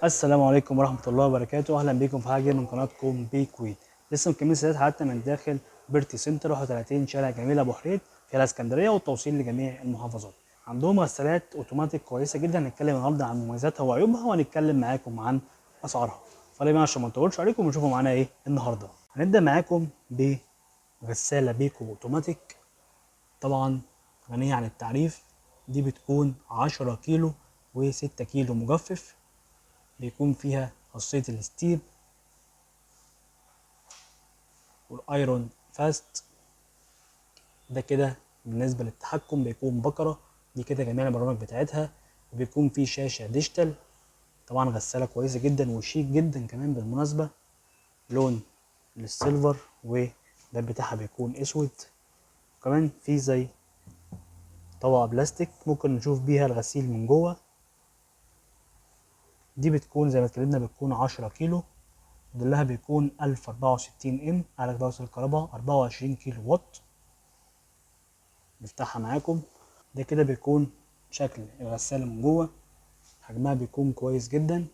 السلام عليكم ورحمة الله وبركاته، أهلا بكم في حاجة من قناتكم بي كوين. لسه مكملين سلسلة حلقتنا من داخل بيرتي سنتر 31 شارع جميل أبو حريد في الإسكندرية، والتوصيل لجميع المحافظات. عندهم غسالات أوتوماتيك كويسة جدا. هنتكلم النهاردة عن مميزاتها وعيوبها، وهنتكلم معاكم عن أسعارها. فليه بقى عشان ما نطولش عليكم ونشوفوا معانا إيه النهاردة. هنبدأ معاكم بغسالة بيكو أوتوماتيك، طبعا غنية عن التعريف. دي بتكون 10 كيلو و6 كيلو مجفف، بيكون فيها خاصية الستيم والايرون فاست. ده كده بالنسبة للتحكم، بيكون بكرة. دي كده جميع البرامج بتاعتها، وبيكون في شاشة ديجيتال. طبعا غسالة كويسة جدا وشيك جدا كمان بالمناسبة، لون للسيلفر، والباب بتاعها بيكون اسود. وكمان في زي طبقة بلاستيك ممكن نشوف بيها الغسيل من جوه. دي بتكون زي ما اتكلمنا بتكون 10 كيلو، موديلها بيكون 1064 ام، على توصيل الكهرباء 24 كيلو وات. نفتحها معاكم. ده كده بيكون شكل الغسالة من جوه، حجمها بيكون كويس جدا.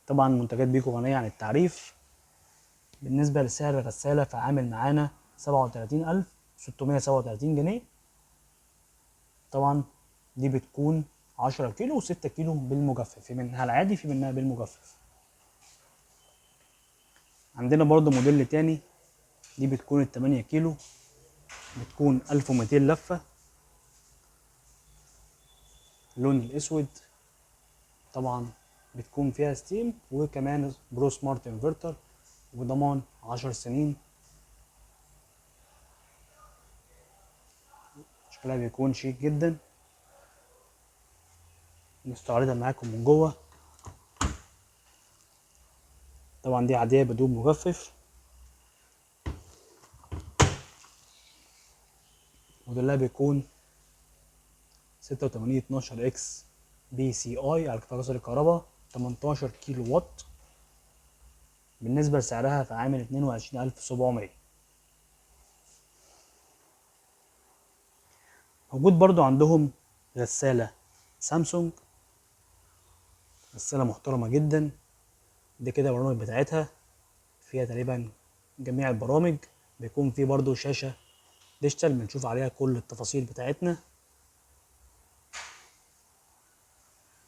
طبعا منتجات بيكو غنية عن التعريف. بالنسبة لسعر الغسالة فعامل معانا 37637 جنيه. طبعا دي بتكون 10 كيلو و6 كيلو بالمجفف، في منها العادي في منها بالمجفف. عندنا برضو موديل تاني، دي بتكون ال 8 كيلو، بتكون 1200 لفة، اللون الاسود. طبعا بتكون فيها ستيم، وكمان برو سمارت انفرتر، وضمان 10 سنين. شكلها بيكون شيك جدا. نستعرضها معاكم من جوه. طبعا دي عادية بدون مجفف. موديلها بيكون 8612 اكس بي سي اي على توصيل الكهرباء 18 كيلو وات. بالنسبة لسعرها فعامل 22700. موجود برضو عندهم غسالة سامسونج، غسالة محترمة جدا. دي كده البرامج بتاعتها، فيها تقريبا جميع البرامج. بيكون في برضو شاشة ديجيتال بنشوف عليها كل التفاصيل بتاعتنا.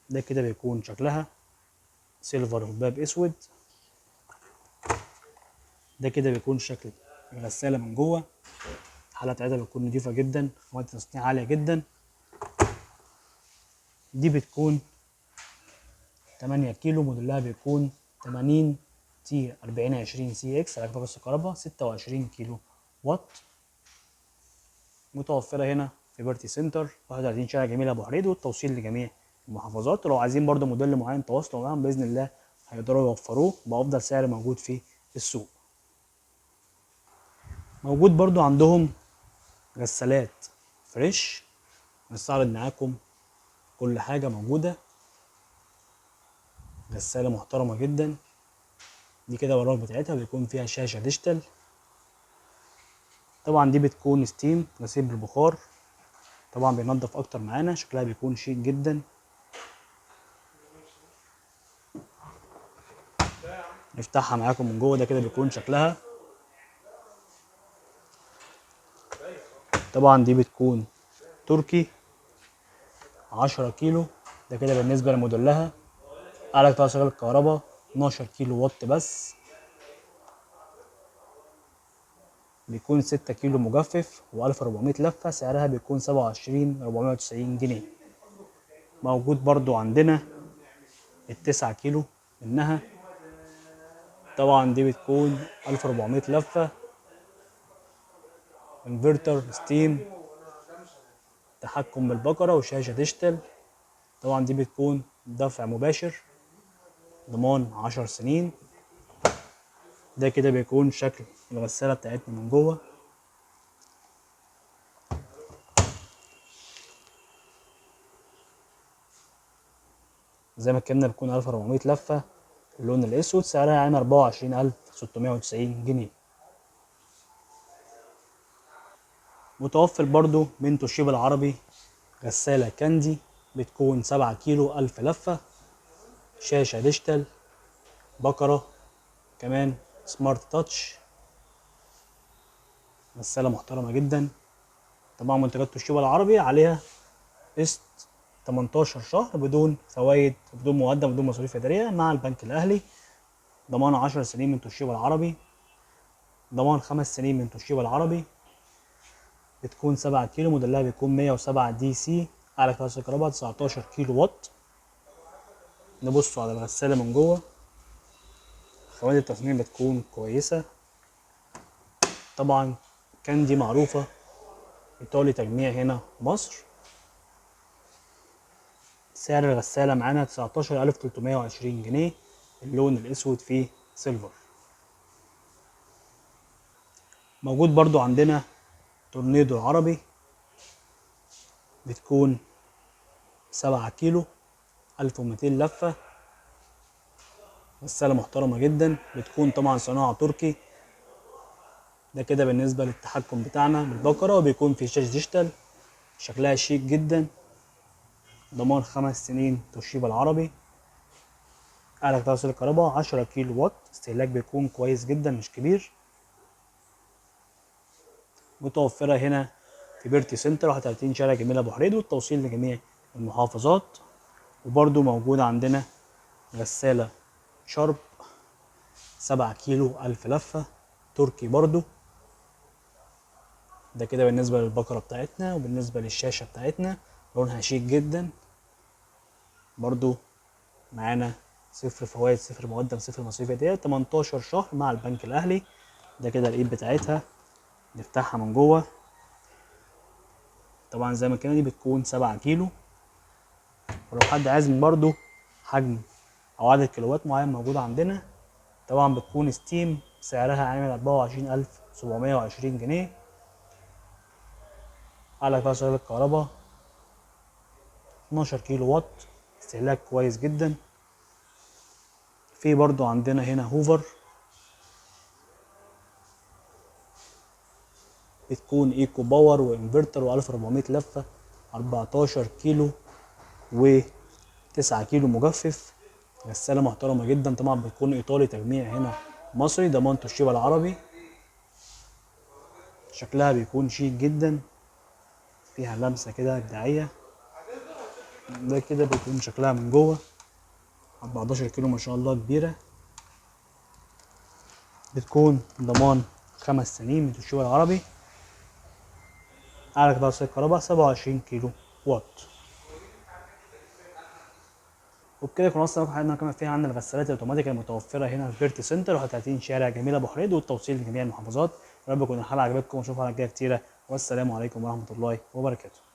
ده كده بيكون شكلها سيلفر وباب اسود. ده كده بيكون شكل الغسالة من جوه. الحالة بتاعتها بتكون نضيفة جدا، مواد تصنيع عالية جدا. دي بتكون 8 كيلو، موديلها بيكون 80 تي 4020 سي اكس على كفاءة الكهرباء 26 كيلو وات. متوفرة هنا في بيرتي سنتر 31 شارع جميل ابو حريد، والتوصيل لجميع المحافظات. ولو عايزين برضو موديل معين تواصلوا معاهم باذن الله هيقدروا يوفروه بافضل سعر موجود في السوق. موجود برضو عندهم غسالات فريش. هنستعرض معاكم كل حاجة موجودة. غسالة محترمة جدا. دي كده البرامج بتاعتها بيكون فيها شاشة ديجيتال. طبعا دي بتكون ستيم، غسيل بالبخار. طبعا بينضف اكتر معانا، شكلها بيكون شيك جدا. نفتحها معاكم من جوه. ده كده بيكون شكلها. طبعا دي بتكون تركي 10 كيلو. ده كده بالنسبة لموديلها. أعلى توصيل الكهرباء 12 كيلو وات بس. بيكون 6 كيلو مجفف و1400 لفة. سعرها بيكون 27490 جنيه. موجود برضو عندنا ال9 كيلو منها. طبعا دي بتكون 1400 لفة، انفرتر ستيم، تحكم بالبقرة، وشاشة ديجيتال. طبعا دي بتكون دفع مباشر، ضمان 10 سنين. ده كده بيكون شكل الغسالة بتاعتنا من جوه. زي ما اتكلمنا بتكون 1400 لفة، اللون الأسود. سعرها يعني 24690 جنيه. متوفر برضو من توشيبا العربي غسالة كاندي بتكون 7 كيلو 1000 لفة، شاشة ديجيتال، بكرة كمان سمارت تاتش، غسالة محترمة جدا. طبعا منتجات توشيبا العربي عليها قسط 18 شهر بدون فوائد، بدون مقدم، بدون مصاريف إدارية مع البنك الأهلي. ضمان 10 سنين من توشيبا العربي، ضمان 5 سنين من توشيبا العربي. بتكون 7 كيلو، موديلها بيكون 107 دي سي، أعلى كفاءة كهرباء 19 كيلو وات. نبصوا على الغسالة من جوه، خواتم التصميم بتكون كويسة. طبعا كاندي معروفة، إيطالي تجميع هنا مصر. سعر الغسالة معانا 19320 جنيه، اللون الأسود فيه سيلفر. موجود برضو عندنا تورنيدو العربي، بتكون 7 كيلو 1200 لفة، غسالة محترمة جدا، بتكون طبعا صناعة تركي. ده كده بالنسبة للتحكم بتاعنا بالبقرة، وبيكون في شاشة ديجيتال، شكلها شيك جدا. ضمان 5 سنين توشيبا العربي، أعلى توصيل الكهرباء 10 كيلو وات، استهلاك بيكون كويس جدا مش كبير. متوفرة هنا في بيرتي سنتر 31 شارع جميل أبو حريد، والتوصيل لجميع المحافظات. وبرضو موجود عندنا غسالة شارب 7 كيلو 1000 لفة تركي برضو. ده كده بالنسبة للبقرة بتاعتنا. وبالنسبة للشاشة بتاعتنا لونها شيك جدا، برضو معانا صفر فوائد، صفر مقدم، صفر مصاريف إدارية، 18 شهر مع البنك الأهلي. ده كده الإيد بتاعتها، نفتحها من جوه. طبعا زي ما كده دي بتكون 7 كيلو. ولو حد عايز برضو حجم أو عدد كيلوات معين موجود عندنا. طبعا بتكون ستيم، سعرها عامل 24720 جنيه، على كسر الكهرباء 12 كيلو وات، استهلاك كويس جدا. في برضو عندنا هنا هوفر، بتكون ايكو باور وانفرتر و1400 لفة، 14 كيلو و9 كيلو مجفف، غسالة محترمة جدا. طبعا بتكون ايطالي تجميع هنا مصري، ضمان توشيبا العربي. شكلها بيكون شيك جدا، فيها لمسة كده إبداعية. ده كده بيكون شكلها من جوه، 14 كيلو ما شاء الله كبيرة. بتكون ضمان 5 سنين من توشيبا العربي، أعلى كفاءة الكهرباء 27 كيلو وات. وبكده يكون وصلنا لكم حلقتنا كمان فيها عن الغسالات الاوتوماتيك المتوفره هنا في بيرتي سنتر 31 شارع جميل ابو حريد، والتوصيل لجميع المحافظات. يا رب تكون الحلقه عجبتكم، واشوفكم حلقات جايه كتيره، والسلام عليكم ورحمه الله وبركاته.